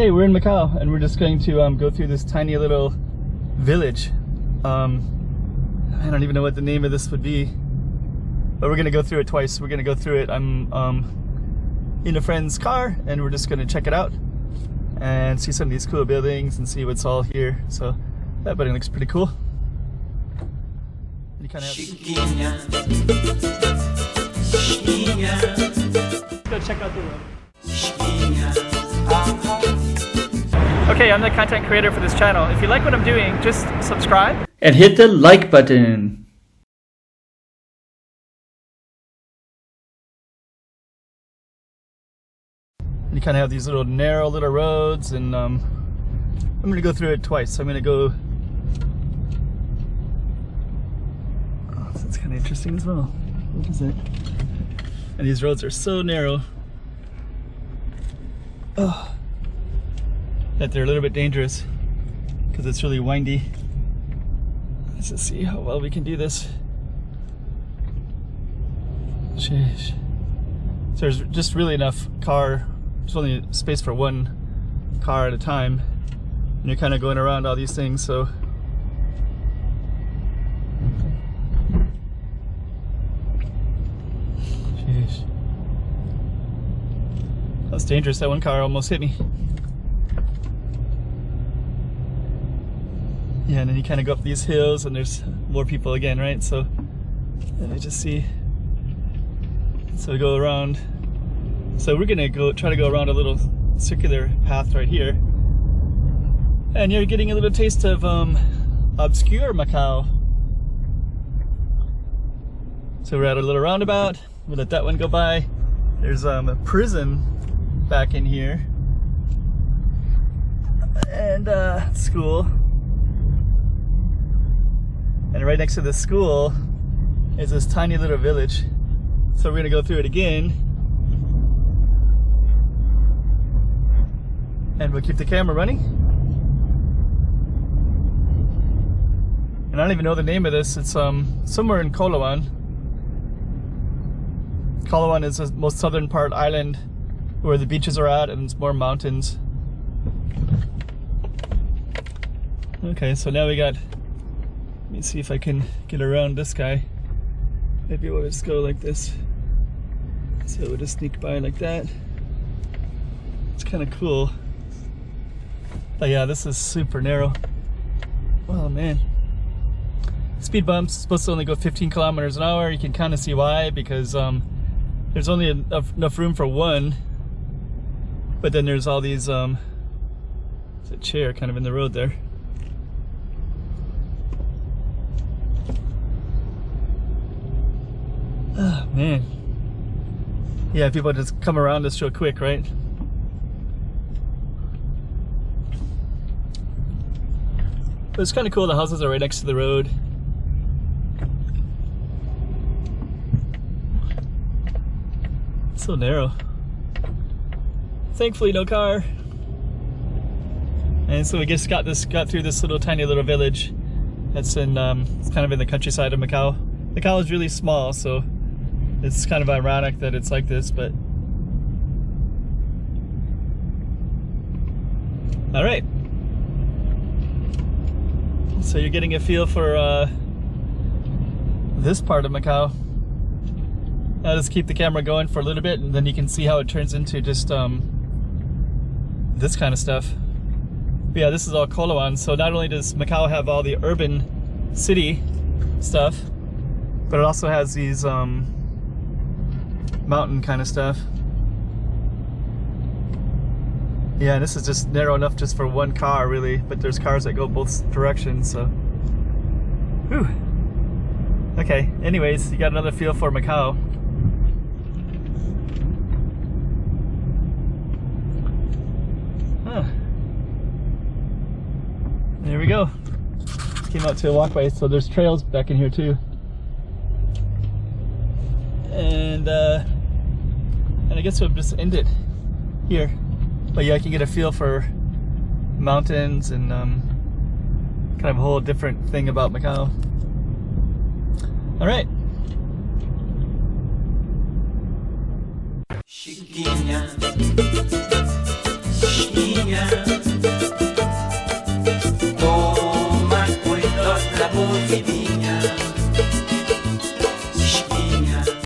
Okay, we're in Macau and we're just going to go through this tiny little village. I don't even know what the name of this would be, but we're gonna go through it twice. We're gonna go through it. I'm in a friend's car and we're just gonna check it out and see some of these cool buildings and see what's all here. So that building looks pretty cool. And you kind of have go check out the room. Okay, I'm the content creator for this channel. If you like what I'm doing, just subscribe and hit the like button. And you kind of have these little narrow little roads, and I'm going to go through it twice. So I'm going to go. Oh, that's kind of interesting as well. What is it? And these roads are so narrow. Oh. That they're a little bit dangerous because it's really windy. Let's just see how well we can do this. Sheesh. So there's just really enough car. There's only space for one car at a time, and you're kind of going around all these things. So sheesh. That's dangerous. That one car almost hit me. Yeah, and then you kind of go up these hills and there's more people again, right? So let me just see. So we go around. So we're gonna try to go around a little circular path right here. And you're getting a little taste of obscure Macau. So we're at a little roundabout. We'll let that one go by. There's a prison back in here. And school. And right next to the school is this tiny little village. So we're gonna go through it again. And we'll keep the camera running. And I don't even know the name of this. It's somewhere in Coloane. Coloane is the most southern part island where the beaches are at, and it's more mountains. Okay, so now we got. Let me see if I can get around this guy. Maybe we'll just go like this. So we'll just sneak by like that. It's kind of cool. But yeah, this is super narrow. Oh man. Speed bumps, supposed to only go 15 kilometers an hour. You can kind of see why, because there's only enough room for one. But then there's all these, there's a chair kind of in the road there. Oh man. Yeah, people just come around us real quick, right? But it's kind of cool, the houses are right next to the road. It's so narrow. Thankfully no car. And so we just got through this tiny little village that's in it's kind of in the countryside of Macau. Macau is really small, so it's kind of ironic that it's like this, but all right. So you're getting a feel for this part of Macau. I'll just keep the camera going for a little bit, and then you can see how it turns into just this kind of stuff. But yeah, this is all Coloane. So not only does Macau have all the urban city stuff, but it also has these mountain kind of stuff. Yeah, this is just narrow enough just for one car really, but there's cars that go both directions, so whew. Okay, anyways, you got another feel for Macau. Huh. There we go. Came out to a walkway, so there's trails back in here too. And I guess we'll just end it here. But yeah, I can get a feel for mountains and kind of a whole different thing about Macau. All right. Chiquinha, Chiquinha, Toma cuidado la música.